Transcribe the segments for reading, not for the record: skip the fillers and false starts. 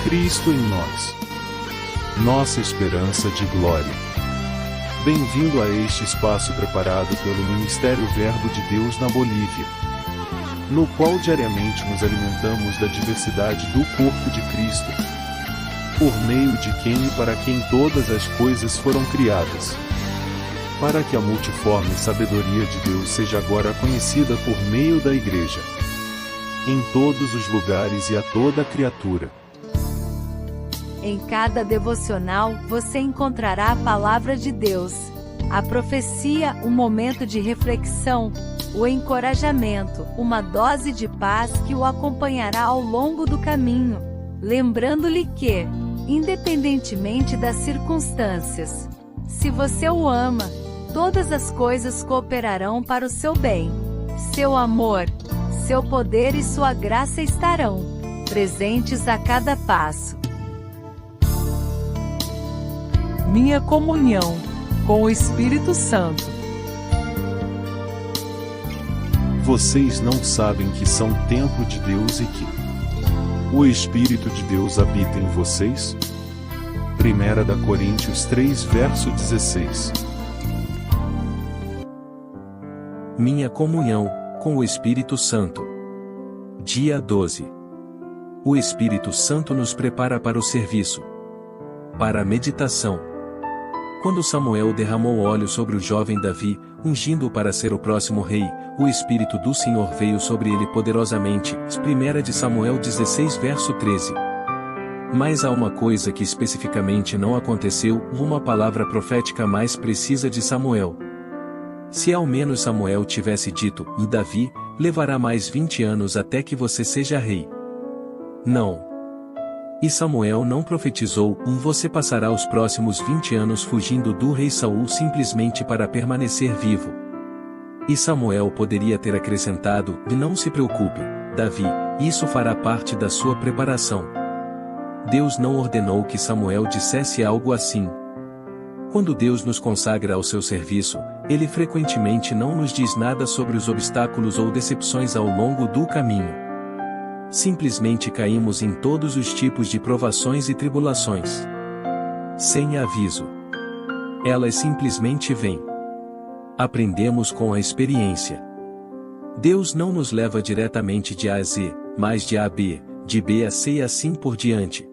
Cristo em nós, nossa esperança de glória. Bem-vindo a este espaço preparado pelo Ministério Verbo de Deus na Bolívia, no qual diariamente nos alimentamos da diversidade do corpo de Cristo, por meio de quem e para quem todas as coisas foram criadas, para que a multiforme sabedoria de Deus seja agora conhecida por meio da Igreja, em todos os lugares e a toda criatura. Em cada devocional, você encontrará a palavra de Deus, a profecia, um momento de reflexão, o encorajamento, uma dose de paz que o acompanhará ao longo do caminho, lembrando-lhe que, independentemente das circunstâncias, se você o ama, todas as coisas cooperarão para o seu bem. Seu amor, seu poder e sua graça estarão presentes a cada passo. Minha comunhão com o Espírito Santo. Vocês não sabem que são templo de Deus e que o Espírito de Deus habita em vocês? 1 Coríntios 3, verso 16. Minha comunhão com o Espírito Santo. Dia 12. O Espírito Santo nos prepara para o serviço. Para a meditação. Quando Samuel derramou óleo sobre o jovem Davi, ungindo-o para ser o próximo rei, o Espírito do Senhor veio sobre ele poderosamente. 1 Samuel 16 verso 13. Mas há uma coisa que especificamente não aconteceu, uma palavra profética mais precisa de Samuel. Se ao menos Samuel tivesse dito, e Davi, levará mais 20 anos até que você seja rei. Não. E Samuel não profetizou, você passará os próximos 20 anos fugindo do rei Saul simplesmente para permanecer vivo. E Samuel poderia ter acrescentado, não se preocupe, Davi, isso fará parte da sua preparação. Deus não ordenou que Samuel dissesse algo assim. Quando Deus nos consagra ao seu serviço, Ele frequentemente não nos diz nada sobre os obstáculos ou decepções ao longo do caminho. Simplesmente caímos em todos os tipos de provações e tribulações. Sem aviso. Elas simplesmente vêm. Aprendemos com a experiência. Deus não nos leva diretamente de A a Z, mas de A a B, de B a C e assim por diante.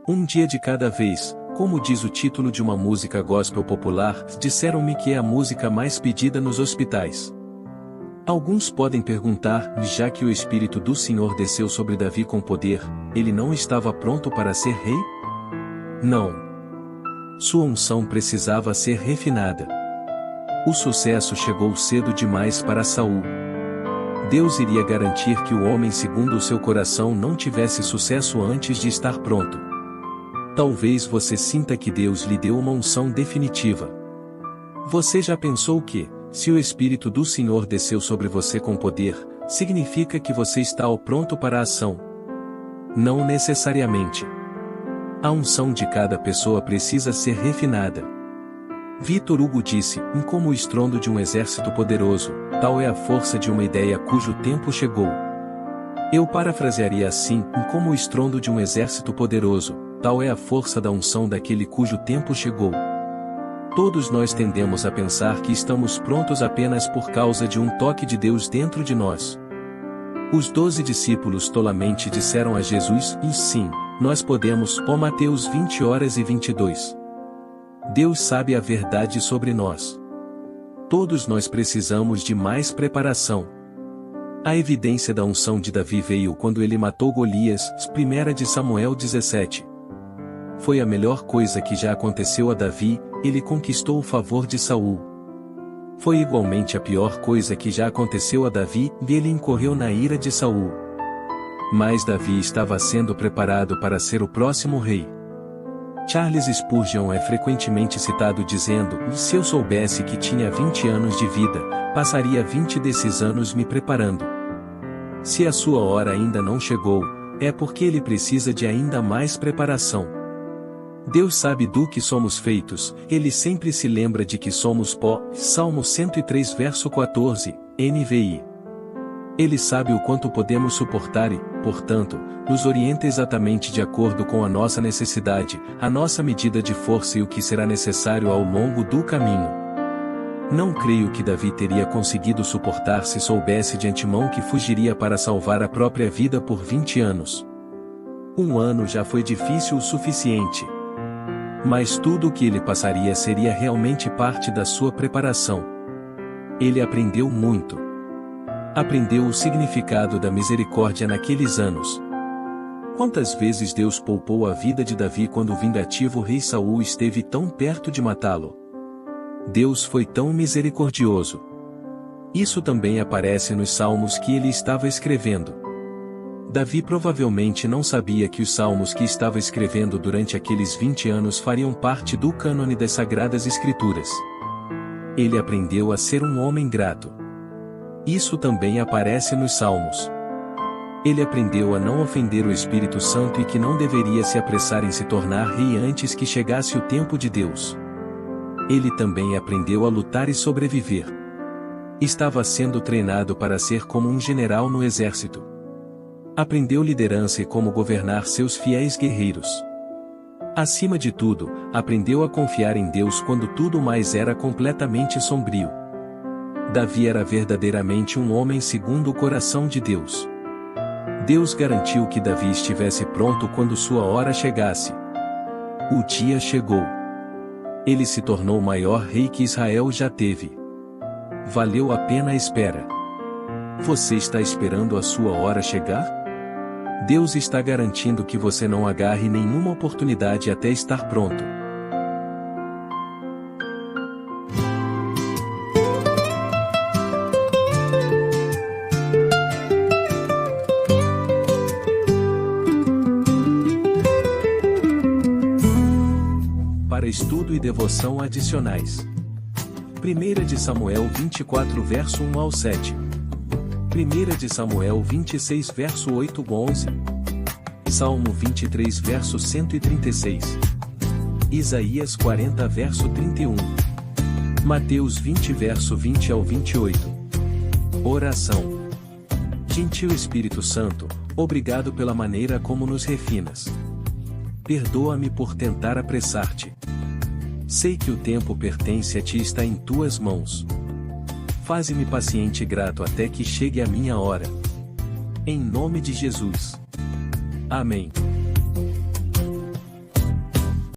Um dia de cada vez, como diz o título de uma música gospel popular, disseram-me que é a música mais pedida nos hospitais. Alguns podem perguntar, já que o Espírito do Senhor desceu sobre Davi com poder, ele não estava pronto para ser rei? Não. Sua unção precisava ser refinada. O sucesso chegou cedo demais para Saul. Deus iria garantir que o homem segundo o seu coração não tivesse sucesso antes de estar pronto. Talvez você sinta que Deus lhe deu uma unção definitiva. Você já pensou que, se o Espírito do Senhor desceu sobre você com poder, significa que você está ao pronto para a ação? Não necessariamente. A unção de cada pessoa precisa ser refinada. Victor Hugo disse, como o estrondo de um exército poderoso, tal é a força de uma ideia cujo tempo chegou. Eu parafrasearia assim, como o estrondo de um exército poderoso, tal é a força da unção daquele cujo tempo chegou. Todos nós tendemos a pensar que estamos prontos apenas por causa de um toque de Deus dentro de nós. Os 12 discípulos tolamente disseram a Jesus, e sim, nós podemos, Mateus 20:22. Deus sabe a verdade sobre nós. Todos nós precisamos de mais preparação. A evidência da unção de Davi veio quando ele matou Golias, 1 Samuel 17. Foi a melhor coisa que já aconteceu a Davi, ele conquistou o favor de Saul. Foi igualmente a pior coisa que já aconteceu a Davi, e ele incorreu na ira de Saul. Mas Davi estava sendo preparado para ser o próximo rei. Charles Spurgeon é frequentemente citado dizendo, se eu soubesse que tinha 20 anos de vida, passaria 20 desses anos me preparando. Se a sua hora ainda não chegou, é porque ele precisa de ainda mais preparação. Deus sabe do que somos feitos, Ele sempre se lembra de que somos pó. Salmo 103 verso 14, NVI. Ele sabe o quanto podemos suportar e, portanto, nos orienta exatamente de acordo com a nossa necessidade, a nossa medida de força e o que será necessário ao longo do caminho. Não creio que Davi teria conseguido suportar se soubesse de antemão que fugiria para salvar a própria vida por 20 anos. 1 ano já foi difícil o suficiente. Mas tudo o que ele passaria seria realmente parte da sua preparação. Ele aprendeu muito. Aprendeu o significado da misericórdia naqueles anos. Quantas vezes Deus poupou a vida de Davi quando o vingativo rei Saul esteve tão perto de matá-lo? Deus foi tão misericordioso. Isso também aparece nos salmos que ele estava escrevendo. Davi provavelmente não sabia que os salmos que estava escrevendo durante aqueles 20 anos fariam parte do cânone das Sagradas Escrituras. Ele aprendeu a ser um homem grato. Isso também aparece nos salmos. Ele aprendeu a não ofender o Espírito Santo e que não deveria se apressar em se tornar rei antes que chegasse o tempo de Deus. Ele também aprendeu a lutar e sobreviver. Estava sendo treinado para ser como um general no exército. Aprendeu liderança e como governar seus fiéis guerreiros. Acima de tudo, aprendeu a confiar em Deus quando tudo mais era completamente sombrio. Davi era verdadeiramente um homem segundo o coração de Deus. Deus garantiu que Davi estivesse pronto quando sua hora chegasse. O dia chegou. Ele se tornou o maior rei que Israel já teve. Valeu a pena a espera. Você está esperando a sua hora chegar? Deus está garantindo que você não agarre nenhuma oportunidade até estar pronto. Para estudo e devoção adicionais. 1 de Samuel 24 verso 1 ao 7. 1 de Samuel 26 verso 8 ao 11. Salmo 23 verso 136. Isaías 40 verso 31. Mateus 20 verso 20 ao 28. Oração. Gentil Espírito Santo, obrigado pela maneira como nos refinas. Perdoa-me por tentar apressar-te. Sei que o tempo pertence a ti e está em tuas mãos. Faze-me paciente e grato até que chegue a minha hora. Em nome de Jesus. Amém.